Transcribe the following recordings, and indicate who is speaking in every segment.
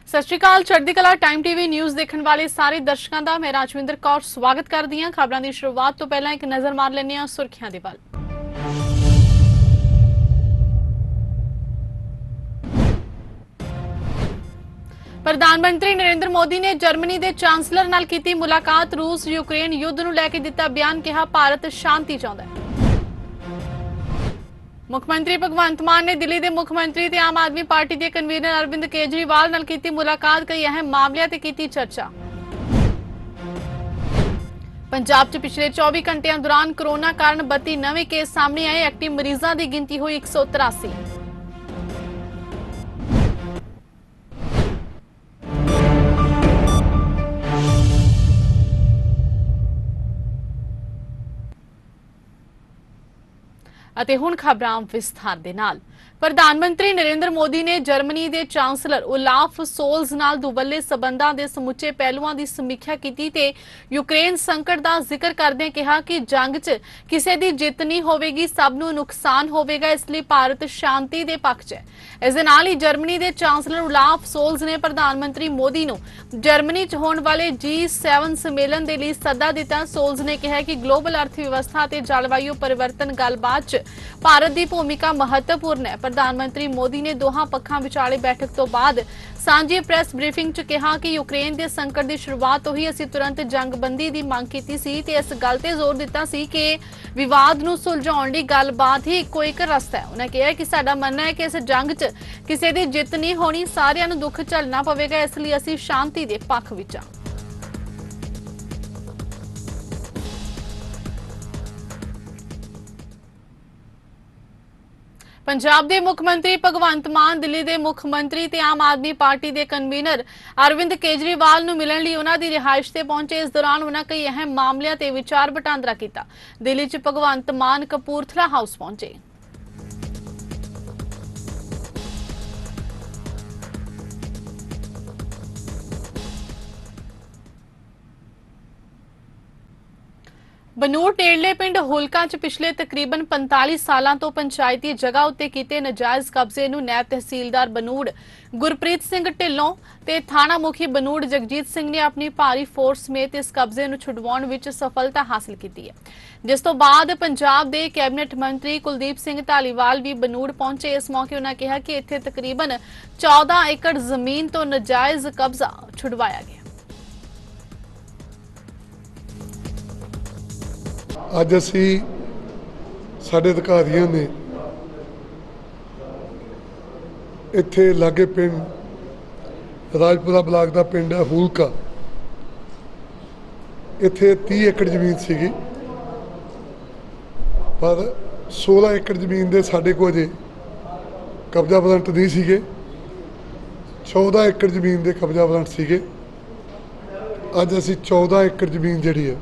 Speaker 1: सत श्री अकाल। चढ़दी कला टाइम टीवी न्यूज़ देखने वाले सारे दर्शकों का मैं राजविंदर कौर स्वागत करती हाँ। खबरों की शुरुआत तो पहला एक नज़र मार लेने हाँ सुर्खियां दे वल। प्रधानमंत्री नरेंद्र मोदी ने जर्मनी के चांसलर नाल कीती मुलाकात। रूस यूक्रेन युद्ध नूं लैके दिता बयान, कहा भारत शांति चाहुंदा है। मुख्यमंत्री भगवंत मान ने दिल्ली के मुख्यमंत्री ते आम आदमी पार्टी के कन्वीनर अरविंद केजरीवाल नाल कीती मुलाकात। कई अहम मामलों ते कीती चर्चा। पंजाब च पिछले 24 घंटिया दौरान कोरोना कारण 32 नवे केस सामने आए। एक्टिव मरीजों की गिनती हुई 183। ਅਤੇ ਹੁਣ ਖਬਰਾਂ ਵਿਸਥਾਰ ਦੇ ਨਾਲ। प्रधानमंत्री नरेंद्र मोदी ने जर्मनी के चांसलर ओलाफ सोल्ज नाल दुवल्ले संबंधां दे समुचे पहलुआं की समीक्षा की ते यूक्रेन संकट का जिक्र करदे कहा कि जंग च किसी की जित नहीं होवेगी, सब नूं नुकसान होवेगा, इसलिए भारत शांति के पक्ष है। इस दे नाल ही जर्मनी के चांसलर ओलाफ सोल्ज ने प्रधानमंत्री मोदी नूं जर्मनी च होने वाले G7 सम्मेलन के लिए सदा दिता। सोल्ज ने कहा कि ग्लोबल अर्थव्यवस्था ते जलवायु परिवर्तन गलबात च भारत की भूमिका महत्वपूर्ण है। प्रधानमंत्री मोदी ने दोहां पक्षां विचाले बैठक तो बाद सांझी प्रेस ब्रीफिंग च कहा कि यूक्रेन के संकट की शुरुआत तो ही असीं तुरंत जंगबंदी की मांग की सी ते इस गल ते जोर दिता सी कि विवाद नूं सुलझाउण लई गलबात ही इक्को एक रस्ता है। उन्होंने कहा कि साडा मनना है कि इस जंग च किसी की जित नहीं होनी, सारिआं नूं दुख झेलना पवेगा, इसलिए असीं शांति के पक्ष विच हां। पंजाब के मुख्यमंत्री भगवंत मान दिल्ली के मुख्यमंत्री ते आम आदमी पार्टी के कन्वीनर अरविंद केजरीवाल नूं मिलण लई उन्हां दी रिहाइश ते पहुंचे। इस दौरान उन्हां कई अहम मामलों ते विचार वटांदरा कीता। दिल्ली च भगवंत मान कपूरथला हाउस पहुंचे। बਨੂੜ नेड़ले पिंड हुलका च पिछले तकरीबन 45 सालों तो पंचायती जगह उत्ते कीते नजायज़ कब्जे नूं नायब तहसीलदार बਨੂੜ गुरप्रीत सिंह ढिल्लों ते थाना मुखी बਨੂੜ जगजीत सिंह ने अपनी भारी फोर्स समेत इस कब्जे नूं छुडवाउण विच सफलता हासिल की है। जिस तो बाद पंजाब के कैबिनेट मंत्री कुलदीप सिंह धालीवाल भी बਨੂੜ पहुंचे। इस मौके उन्होंने कहा कि इत्थे तकरीबन 14 एकड़ जमीन तो नजायज़ कब्जा छुडवाया गया।
Speaker 2: ਅੱਜ ਅਸੀਂ ਸਾਡੇ ਅਧਿਕਾਰੀਆਂ ਨੇ ਇੱਥੇ ਲਾਗੇ ਪਿੰਡ ਰਾਜਪੁਰਾ ਬਲਾਕ ਦਾ ਪਿੰਡ ਹੈ ਹੂਲਕਾ, ਇੱਥੇ 30 ਏਕੜ ਜ਼ਮੀਨ ਸੀਗੀ, ਪਰ 16 ਏਕੜ ਜ਼ਮੀਨ ਦੇ ਸਾਡੇ ਕੋਲ ਅਜੇ ਕਬਜ਼ਾ ਵਾਰੰਟ ਨਹੀਂ ਸੀਗੇ। 14 ਏਕੜ ਜ਼ਮੀਨ ਦੇ ਕਬਜ਼ਾ ਵਾਰੰਟ ਸੀਗੇ। ਅੱਜ ਅਸੀਂ 14 ਏਕੜ ਜ਼ਮੀਨ ਜਿਹੜੀ ਹੈ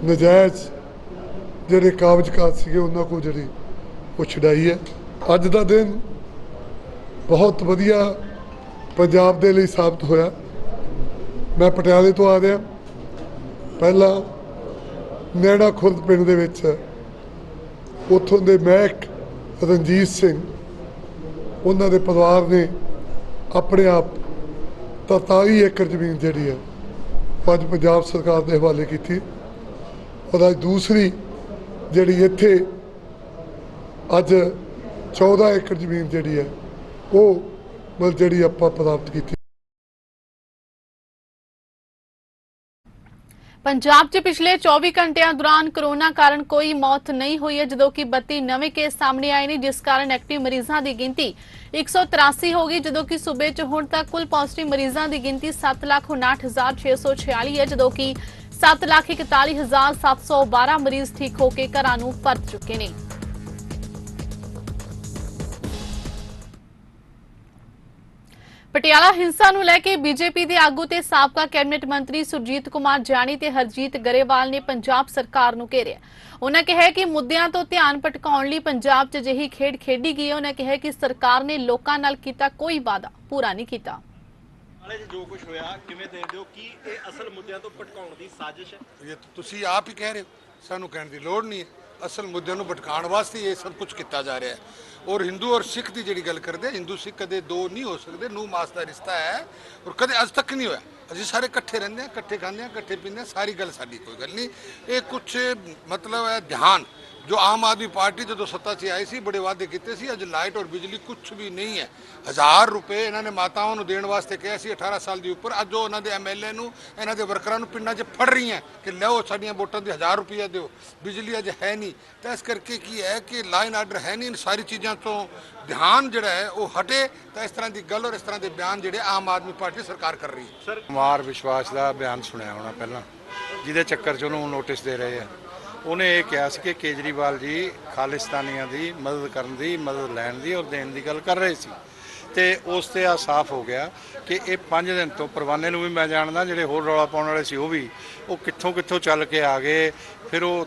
Speaker 2: ਨਜਾਇਜ਼ ਜਿਹੜੇ ਕਾਬਜ਼ਕਾਤ ਸੀਗੇ ਉਹਨਾਂ ਕੋਲ ਜਿਹੜੀ ਉਹ ਛਡਾਈ ਹੈ। ਅੱਜ ਦਾ ਦਿਨ ਬਹੁਤ ਵਧੀਆ ਪੰਜਾਬ ਦੇ ਲਈ ਸਾਬਤ ਹੋਇਆ। ਮੈਂ ਪਟਿਆਲੇ ਤੋਂ ਆ ਰਿਹਾ। ਪਹਿਲਾਂ ਨੈਣਾ ਖੁਰਦ ਪਿੰਡ ਦੇ ਵਿੱਚ ਉੱਥੋਂ ਦੇ ਮਹਿਕ ਰਣਜੀਤ ਸਿੰਘ, ਉਹਨਾਂ ਦੇ ਪਰਿਵਾਰ ਨੇ ਆਪਣੇ ਆਪ 43 ਏਕੜ ਜ਼ਮੀਨ ਜਿਹੜੀ ਹੈ ਅੱਜ ਪੰਜਾਬ ਸਰਕਾਰ ਦੇ ਹਵਾਲੇ ਕੀਤੀ। और अज दूसरी जी इत्थे अज 14 एकड़ जमीन जी है वो मतलब जी आप प्राप्त की।
Speaker 1: पंजाब च पिछले 24 घंटिया दौरान कोरोना कारण कोई मौत नहीं हुई है, जदों कि 32 नवे केस सामने आए हैं, जिस कारण एक्टिव मरीजों की गिनती 183 हो गई। जदों कि सूबे च हुण तक कुल पॉजिटिव मरीजों की गिनती 7,59,646 है, जदों कि 7,41,712 मरीज ठीक होकर घरां नूं परत चुके ने। पटियाला हिंसा नूं लैके बीजेपी के आगू ते साबका कैबिनेट मंत्री सुरजीत कुमार जानी ते हरजीत गरेवाल ने पंजाब सरकार नूं घेरिया। उन्होंने कहा कि मुद्दों तो ध्यान भटकाउण लई पंजाब च अजिही खेड खेडी गई है। उन्होंने कहा कि सरकार ने लोकां नाल कीता कोई वादा पूरा नहीं कीता।
Speaker 3: जो कुछ होया किवें देखदे हो कि ये असल मुद्दों तो भटकाउण दी साजिश है?
Speaker 4: ये तो तुसी आप ही कह रहे हो, सानू कहने की लोड़ नहीं है। ਅਸਲ ਮੁੱਦਿਆਂ ਨੂੰ ਭਟਕਾਉਣ ਵਾਸਤੇ ਇਹ ਸਭ ਕੁਝ ਕੀਤਾ ਜਾ ਰਿਹਾ ਹੈ। ਔਰ ਹਿੰਦੂ ਔਰ ਸਿੱਖ ਦੀ ਜਿਹੜੀ ਗੱਲ ਕਰਦੇ, ਹਿੰਦੂ ਸਿੱਖ ਕਦੇ ਦੋ ਨਹੀਂ ਹੋ ਸਕਦੇ, ਨੂੰਹ ਮਾਸ ਦਾ ਰਿਸ਼ਤਾ ਹੈ ਔਰ ਕਦੇ ਅੱਜ ਤੱਕ ਨਹੀਂ ਹੋਇਆ। ਅਸੀਂ ਸਾਰੇ ਇਕੱਠੇ ਰਹਿੰਦੇ ਹਾਂ, ਇਕੱਠੇ ਖਾਂਦੇ ਹਾਂ, ਇਕੱਠੇ ਪੀਂਦੇ ਹਾਂ, ਸਾਰੀ ਗੱਲ ਸਾਡੀ ਕੋਈ ਗੱਲ ਨਹੀਂ। ਇਹ ਕੁਛ ਮਤਲਬ ਹੈ ਧਿਆਨ जो आम आदमी पार्टी जो सत्ता से आई सी बड़े वादे किए सी, अज लाइट और बिजली कुछ भी नहीं है। 1000 रुपये इन्होंने माताओं को देने वास्ते कहा सी 18 साल के उपर, अज जो इन्होंने MLA इन्हों के वर्करां पिंडों च फड़ रही हैं कि लो साड़ियाँ वोटां की 1000 रुपया दो, बिजली अज है नहीं। तो इस करके की है कि ला एंड आर्डर है नहीं, इन सारी चीज़ों तो ध्यान जोड़ा है वो हटे। तो इस तरह की गल और इस तरह के बयान जोड़े आम आदमी पार्टी सरकार कर रही है।
Speaker 5: कुमार विश्वास का बयान सुनिया होना पहला, जिहदे चक्कर च उन्होंने नोटिस दे रहे हैं। ਉਹਨੇ ਇਹ ਕਿਹਾ ਸੀ ਕਿ ਕੇਜਰੀਵਾਲ ਜੀ ਖਾਲਿਸਤਾਨੀਆਂ ਦੀ ਮਦਦ ਕਰਨ ਦੀ, ਮਦਦ ਲੈਣ ਦੀ ਔਰ ਦੇਣ ਦੀ ਗੱਲ ਕਰ ਰਹੇ ਸੀ। ਤੇ ਉਸ ਤੇ ਆ ਸਾਫ਼ ਹੋ ਗਿਆ ਕਿ ਇਹ 5 ਦਿਨ ਤੋਂ ਪਰਵਾਨੇ ਨੂੰ ਵੀ ਮੈਂ ਜਾਣਦਾ, ਜਿਹੜੇ ਹੋਰ ਰੌਲਾ ਪਾਉਣ ਵਾਲੇ ਸੀ ਉਹ ਵੀ, ਉਹ ਕਿੱਥੋਂ ਚੱਲ ਕੇ ਆ ਗਏ। ਫਿਰ ਉਹ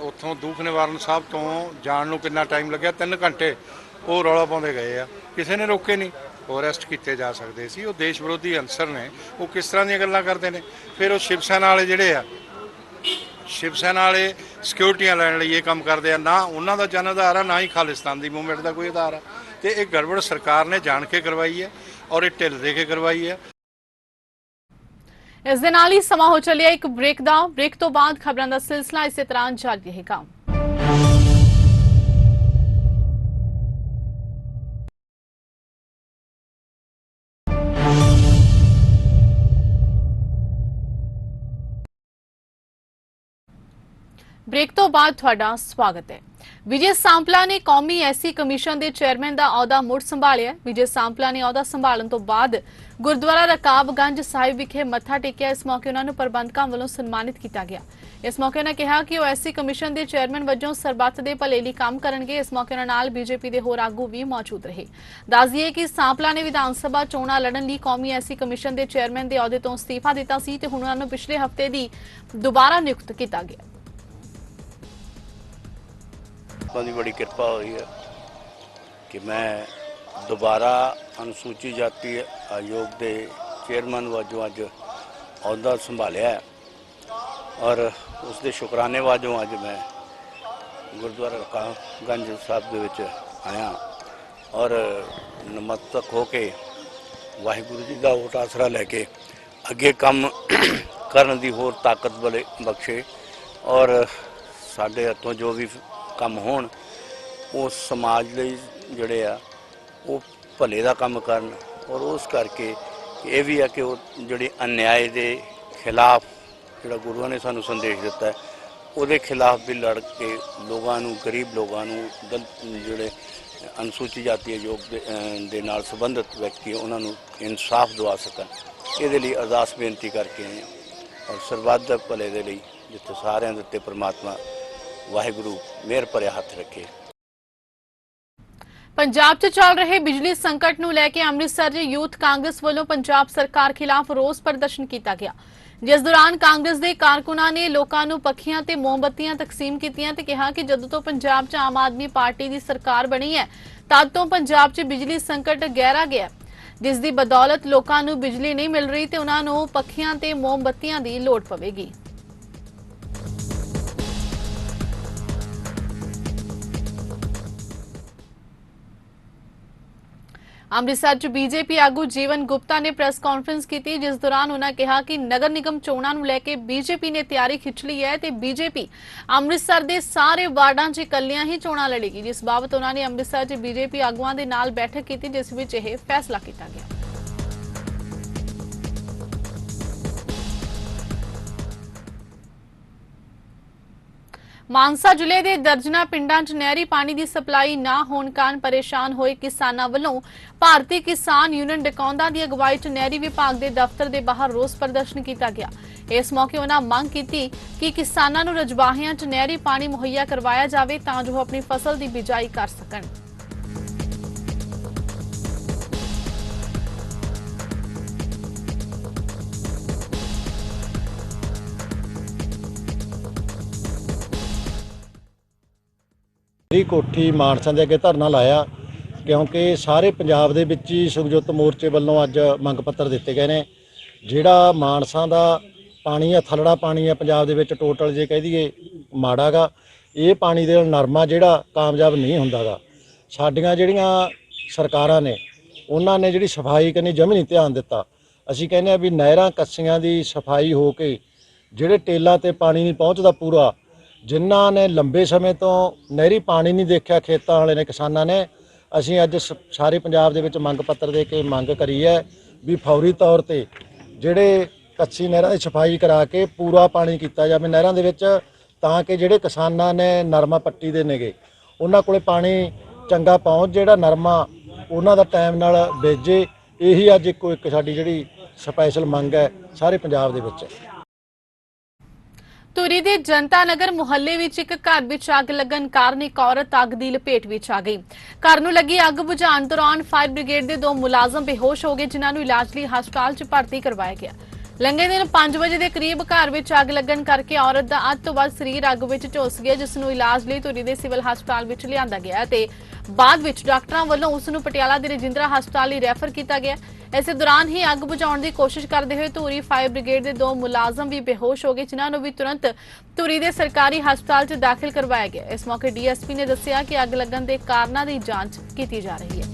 Speaker 5: ਉੱਥੋਂ ਦੂਖ ਨਿਵਾਰਨ ਸਾਹਿਬ ਤੋਂ ਜਾਣ ਨੂੰ ਕਿੰਨਾ ਟਾਈਮ ਲੱਗਿਆ, 3 ਘੰਟੇ ਉਹ ਰੌਲਾ ਪਾਉਂਦੇ ਗਏ ਆ, ਕਿਸੇ ਨੇ ਰੋਕੇ ਨਹੀਂ। ਉਹ ਅਰੈਸਟ ਕੀਤੇ ਜਾ ਸਕਦੇ ਸੀ। ਉਹ ਦੇਸ਼ ਵਿਰੋਧੀ ਅਨਸਰ ਨੇ, ਉਹ ਕਿਸ ਤਰ੍ਹਾਂ ਦੀਆਂ ਗੱਲਾਂ ਕਰਦੇ ਨੇ। ਫਿਰ ਉਹ ਸ਼ਿਵ ਸੈਨਾ ਵਾਲੇ ਜਿਹੜੇ ਆ, शिव सेना वाले सिक्योरिटियां लैन लिए ये काम करते हैं, ना उन्होंने जन आधार है, ना ही खालिस्तान की मूवमेंट का कोई आधार है। तो ये गड़बड़ सरकार ने जान के करवाई है और ये ढिल दे के करवाई है।
Speaker 1: इस दे नाल ही समा हो चलिया एक ब्रेक दा। ब्रेक तो बाद खबरों का सिलसिला इस तरह जारी रहेगा। ब्रेक तो बाद तुहाडा स्वागत है। विजय सांपला ने कौमी एससी कमीशन के चेयरमैन का अहुदा मुड़ संभालिया। विजय सांपला ने अहुदा संभालण तो बाद गुरुद्वारा रकाबगंज साहिब विखे मत्था टेकिया। इस मौके उन्होंने प्रबंधकों वालों सन्मानित किया गया। इस मौके उन्होंने कहा कि वह एससी कमीशन के चेयरमैन वजों सरबत के भले लिए काम करेंगे। इस मौके उन्होंने नाल बीजेपी के होर आगू भी मौजूद रहे। दस दईए कि सांपला ने विधान सभा चोणां लड़न लई कौमी एससी कमीशन के चेयरमैन के अहुदे तो इस्तीफा दिता सी ते हुण उन्हां नूं पिछले हफ्ते की दोबारा नियुक्त किया गया।
Speaker 6: की बड़ी कृपा हुई है कि मैं दोबारा अनुसूचित जाति आयोग के चेयरमैन वजों अज अहुदा संभालिया है और उसके शुकराने वजों अज मैं गुरुद्वारा रकाबगंज साहब के विच आया और नतमस्तक होके वाहिगुरु जी का ओट आसरा लैके अगे काम करन दी होर ताकत बले बख्शे और साडे हथों जो भी काम होण वो समाज लई जिहड़े आ वो भले दा काम करन और उस करके ये भी है कि वो जिहड़े अन्याय दे खिलाफ जिहड़ा गुरुआं ने सानू संदेश दिता है उहदे खिलाफ भी लड़ के लोगों नू, गरीब लोगों नू, जिहड़े अनुसूचित जाति आयोग दे नाल संबंधित व्यक्ति उन्हां नू इंसाफ दवा सकन, इहदे लई अरदास बेनती करके आए और सरबत दे भले दे लई जिथे सारिआं दे उत्ते परमात्मा वाहिगुरु मेहर भरिया हथ रखे।
Speaker 1: पंजाब च चल रहे बिजली संकट नूं लैके अमृतसर च यूथ कांग्रेस वालों पंजाब सरकार खिलाफ रोस प्रदर्शन किया गया, जिस दौरान कांग्रेस के कारकुनां ने लोकां नूं पखियां ते मोमबत्तियां तकसीम कीतियां ते कहा कि जदों तो पंजाब च आम आदमी पार्टी की सरकार बनी है तद तो पंजाब च बिजली संकट गहरा गया, जिस दी बदौलत लोकां नूं बिजली नहीं मिल रही ते उन्हां नूं पखियां ते मोमबत्तियां दी लोड़ पवेगी। अमृतसर च बीजेपी आगू जीवन गुप्ता ने प्रेस कॉन्फ्रेंस की, जिस दौरान उन्होंने कहा कि नगर निगम चोणां नूं लैके बीजेपी ने तैयारी खिंच ली है ते बीजेपी अमृतसर के सारे वार्डां च इकल्लियां ही चोणां लड़ेगी, जिस बाबत उन्होंने अमृतसर च बीजेपी आगुआं दे नाल बैठक की, जिस विच यह फैसला किया गया। मानसा जिले के दर्जना पिंडां च नहरी पानी की सप्लाई ना होने कारण परेशान होए किसानां वल्लों भारतीय किसान यूनियन डकौंदा की अगवाई च नहरी विभाग के दफ्तर के बाहर रोस प्रदर्शन किया गया। इस मौके उन्होंने मंग की कि किसानां नूं रजबाहियां च नहरी पानी मुहैया करवाया जाए तां जो अपनी फसल की बिजाई कर सकन।
Speaker 7: मेरी कोठी मानसा ਦੇ ਅੱਗੇ ਧਰਨਾ ਲਾਇਆ क्योंकि ਸਾਰੇ ਪੰਜਾਬ ਦੇ ਵਿੱਚ ਹੀ ਸੁਖਜੋਤ ਮੋਰਚੇ ਵੱਲੋਂ ਅੱਜ ਮੰਗ ਪੱਤਰ ਦਿੱਤੇ ਗਏ ਨੇ। ਜਿਹੜਾ ਮਾਨਸਾ ਦਾ ਪਾਣੀ ਆ, ਥਲੜਾ ਪਾਣੀ ਆ ਪੰਜਾਬ ਦੇ ਵਿੱਚ ਟੋਟਲ ਜੇ ਕਹਿ ਦਈਏ ਮਾੜਾਗਾ, ਇਹ ਪਾਣੀ ਦੇ ਨਾਲ ਨਰਮਾ ਜਿਹੜਾ ਕਾਮਯਾਬ ਨਹੀਂ ਹੁੰਦਾ ਗਾ। ਸਾਡੀਆਂ ਜਿਹੜੀਆਂ ਸਰਕਾਰਾਂ ਨੇ ਉਹਨਾਂ ਨੇ ਜਿਹੜੀ ਸਫਾਈ ਕਰਨੀ ਜਮੀ ਨਹੀਂ ਧਿਆਨ ਦਿੱਤਾ। ਅਸੀਂ ਕਹਿੰਦੇ ਆ ਵੀ ਨਹਿਰਾਂ ਕੱਸੀਆਂ ਦੀ ਸਫਾਈ ਹੋ ਕੇ ਜਿਹੜੇ ਟੇਲਾਂ ਤੇ ਪਾਣੀ ਨਹੀਂ ਪਹੁੰਚਦਾ ਪੂਰਾ, ਜਿਨ੍ਹਾਂ ਨੇ ਲੰਬੇ ਸਮੇਂ ਤੋਂ ਨਹਿਰੀ ਪਾਣੀ ਨਹੀਂ ਦੇਖਿਆ ਖੇਤਾਂ ਵਾਲੇ ਨੇ, ਕਿਸਾਨਾਂ ਨੇ, ਅਸੀਂ ਅੱਜ ਸਾਰੇ ਪੰਜਾਬ ਦੇ ਵਿੱਚ ਮੰਗ ਪੱਤਰ ਦੇ ਕੇ ਮੰਗ ਕਰੀ ਹੈ ਵੀ ਫੌਰੀ ਤੌਰ ਤੇ ਜਿਹੜੇ ਕੱਚੀ ਨਹਿਰਾਂ ਦੀ ਸਫਾਈ ਕਰਾ ਕੇ ਪੂਰਾ ਪਾਣੀ ਕੀਤਾ ਜਾਵੇ ਨਹਿਰਾਂ ਦੇ ਵਿੱਚ, ਤਾਂ ਕਿ ਜਿਹੜੇ ਕਿਸਾਨਾਂ ਨੇ ਨਰਮਾ ਪੱਟੀ ਦੇ ਨੇਗੇ ਉਹਨਾਂ ਕੋਲੇ ਪਾਣੀ ਚੰਗਾ ਪਹੁੰਚ, ਜਿਹੜਾ ਨਰਮਾ ਉਹਨਾਂ ਦਾ ਟਾਈਮ ਨਾਲ ਬੀਜੇ। ਇਹੀ ਅੱਜ ਇੱਕੋ ਇੱਕ ਸਾਡੀ ਜਿਹੜੀ ਸਪੈਸ਼ਲ ਮੰਗ ਹੈ ਸਾਰੇ ਪੰਜਾਬ ਦੇ ਵਿੱਚ।
Speaker 1: ਧੂਰੀ ਦੇ ਜਨਤਾ ਨਗਰ ਮੁਹੱਲੇ ਵਿੱਚ ਇੱਕ ਘਰ ਵਿੱਚ ਅੱਗ ਲੱਗਣ ਕਾਰਨ ਇੱਕ ਔਰਤ ਅੱਗ ਦੀ ਲਪੇਟ ਵਿੱਚ ਆ ਗਈ। ਘਰ ਨੂੰ ਲੱਗੀ ਅੱਗ ਬੁਝਾਉਣ ਦੌਰਾਨ ਫਾਇਰ ਬ੍ਰਿਗੇਡ ਦੇ 2 ਮੁਲਾਜ਼ਮ ਬੇਹੋਸ਼ ਹੋ ਗਏ, ਜਿਨ੍ਹਾਂ ਨੂੰ ਇਲਾਜ ਲਈ ਹਸਪਤਾਲ 'ਚ ਭਰਤੀ ਕਰਵਾਇਆ ਗਿਆ। ਲੰਘੇ ਦਿਨ 5 ਵਜੇ ਦੇ ਕਰੀਬ ਘਰ ਵਿੱਚ ਅੱਗ ਲੱਗਣ ਕਰਕੇ ਔਰਤ ਦਾ ਅੱਧ ਤੋਂ ਵੱਧ ਸਰੀਰ ਅੱਗ ਵਿੱਚ ਝੁਲਸ ਗਿਆ, ਜਿਸ ਨੂੰ ਇਲਾਜ ਲਈ ਧੂਰੀ ਦੇ ਸਿਵਲ ਹਸਪਤਾਲ ਵਿੱਚ ਲਿਆਂਦਾ ਗਿਆ ਤੇ ਬਾਅਦ ਵਿੱਚ ਡਾਕਟਰਾਂ ਵੱਲੋਂ ਉਸ ਨੂੰ ਪਟਿਆਲਾ ਦੇ ਰਜਿੰਦਰਾ ਹਸਪਤਾਲ ਲਈ ਰੈਫਰ ਕੀਤਾ ਗਿਆ। ਇਸੇ ਦੌਰਾਨ ਹੀ ਅੱਗ ਬੁਝਾਉਣ ਦੀ ਕੋਸ਼ਿਸ਼ ਕਰਦੇ ਹੋਏ ਧੂਰੀ ਫਾਇਰ ਬ੍ਰਿਗੇਡ ਦੇ 2 ਮੁਲਾਜ਼ਮ ਵੀ ਬੇਹੋਸ਼ ਹੋ ਗਏ, ਜਿਨ੍ਹਾਂ ਨੂੰ ਵੀ ਤੁਰੰਤ ਧੂਰੀ ਦੇ ਸਰਕਾਰੀ ਹਸਪਤਾਲ 'ਚ ਦਾਖਲ ਕਰਵਾਇਆ ਗਿਆ। ਇਸ ਮੌਕੇ ਡੀਐਸਪੀ ਨੇ ਦੱਸਿਆ ਕਿ ਅੱਗ ਲੱਗਣ ਦੇ ਕਾਰਨਾਂ ਦੀ ਜਾਂਚ ਕੀਤੀ ਜਾ ਰਹੀ ਹੈ।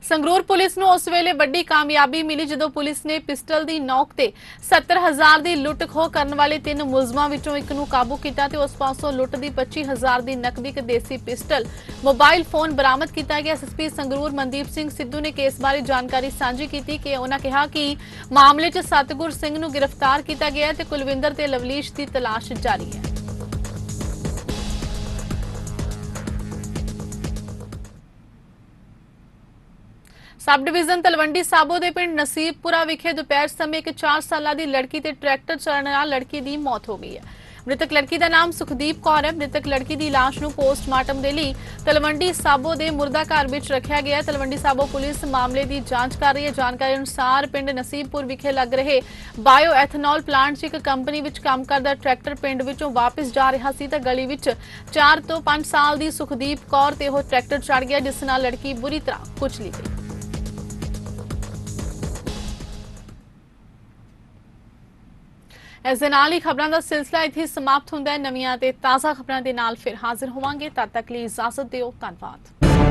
Speaker 1: ਸੰਗਰੂਰ ਪੁਲਿਸ ਨੂੰ ਉਸ ਵੇਲੇ ਵੱਡੀ ਕਾਮਯਾਬੀ ਮਿਲੀ ਜਦੋਂ ਪੁਲਿਸ ਨੇ ਪਿਸਟਲ ਦੀ ਨੋਕ ਤੇ 70,000 ਦੀ ਲੁੱਟ ਖੋਹ ਕਰਨ ਵਾਲੇ 3 ਮੁਲਜ਼ਮਾਂ ਵਿੱਚੋਂ ਇੱਕ ਨੂੰ ਕਾਬੂ ਕੀਤਾ ਤੇ ਉਸ ਪਾਸੋਂ ਲੁੱਟ ਦੀ 25,000 ਦੀ ਨਕਦੀ ਤੇ ਦੇਸੀ ਪਿਸਟਲ, ਮੋਬਾਈਲ ਫੋਨ ਬਰਾਮਦ ਕੀਤਾ ਗਿਆ। ਐਸਐਸਪੀ ਸੰਗਰੂਰ ਮਨਦੀਪ ਸਿੰਘ ਸਿੱਧੂ ਨੇ ਕੇਸ ਬਾਰੇ ਜਾਣਕਾਰੀ ਸਾਂਝੀ ਕੀਤੀ ਕਿ ਉਹਨਾਂ ਕਿਹਾ ਕਿ ਮਾਮਲੇ 'ਚ ਸਤਗੁਰ ਸਿੰਘ ਨੂੰ ਗ੍ਰਿਫਤਾਰ ਕੀਤਾ ਗਿਆ ਤੇ ਕੁਲਵਿੰਦਰ ਤੇ ਲਵਲੀਸ਼ ਦੀ ਤਲਾਸ਼ ਜਾਰੀ ਹੈ। ਸਬ ਡਿਵੀਜ਼ਨ ਤਲਵੰਡੀ ਸਾਬੋ ਦੇ ਪਿੰਡ ਨਸੀਬਪੁਰਾ ਵਿਖੇ ਦੁਪਹਿਰ ਸਮੇਂ ਇੱਕ 4 ਸਾਲਾਂ ਦੀ ਲੜਕੀ ਤੇ ਟਰੈਕਟਰ ਚਲਾਉਣ ਨਾਲ ਲੜਕੀ ਦੀ ਮੌਤ ਹੋ ਗਈ ਹੈ। ਮ੍ਰਿਤਕ ਲੜਕੀ ਦਾ ਨਾਮ ਸੁਖਦੀਪ ਕੌਰ ਹੈ। ਮ੍ਰਿਤਕ ਲੜਕੀ ਦੀ ਲਾਸ਼ ਨੂੰ ਪੋਸਟਮਾਰਟਮ ਦੇ ਲਈ ਤਲਵੰਡੀ ਸਾਬੋ ਦੇ ਮੁਰਦਾ ਘਰ ਵਿੱਚ ਰੱਖਿਆ ਗਿਆ ਹੈ। ਤਲਵੰਡੀ ਸਾਬੋ ਪੁਲਿਸ ਮਾਮਲੇ ਦੀ ਜਾਂਚ ਕਰ ਰਹੀ ਹੈ। ਜਾਣਕਾਰੀ ਅਨੁਸਾਰ ਪਿੰਡ ਨਸੀਬਪੁਰ ਵਿਖੇ ਲੱਗ ਰਹੇ ਬਾਇਓ ਐਥਨੋਲ ਪਲਾਂਟ 'ਚ ਇੱਕ ਕੰਪਨੀ ਵਿੱਚ ਕੰਮ ਕਰਦਾ ਟਰੈਕਟਰ ਪਿੰਡ ਵਿੱਚੋਂ ਵਾਪਸ ਜਾ ਰਿਹਾ ਸੀ ਤਾਂ ਗਲੀ ਵਿੱਚ 4 ਤੋਂ 5 ਸਾਲ ਦੀ ਸੁਖਦੀਪ ਕੌਰ ਤੇ ਉਹ ਟਰੈਕਟਰ ਚੜ੍ਹ ਗਿਆ, ਜਿਸ ਨਾਲ ਲੜਕੀ ਬੁਰੀ ਤਰ੍ਹਾਂ ਕੁਚਲੀ ਗਈ। ਇਸ ਦੇ ਨਾਲ ਹੀ ਖਬਰਾਂ ਦਾ ਸਿਲਸਿਲਾ ਇੱਥੇ ਸਮਾਪਤ ਹੁੰਦਾ ਹੈ। ਨਵੀਆਂ ਤੇ ਤਾਜ਼ਾ ਖਬਰਾਂ ਦੇ ਨਾਲ ਫਿਰ ਹਾਜ਼ਰ ਹੋਵਾਂਗੇ। ਤਦ ਤੱਕ ਲਈ ਇਜਾਜ਼ਤ ਦਿਓ। ਧੰਨਵਾਦ।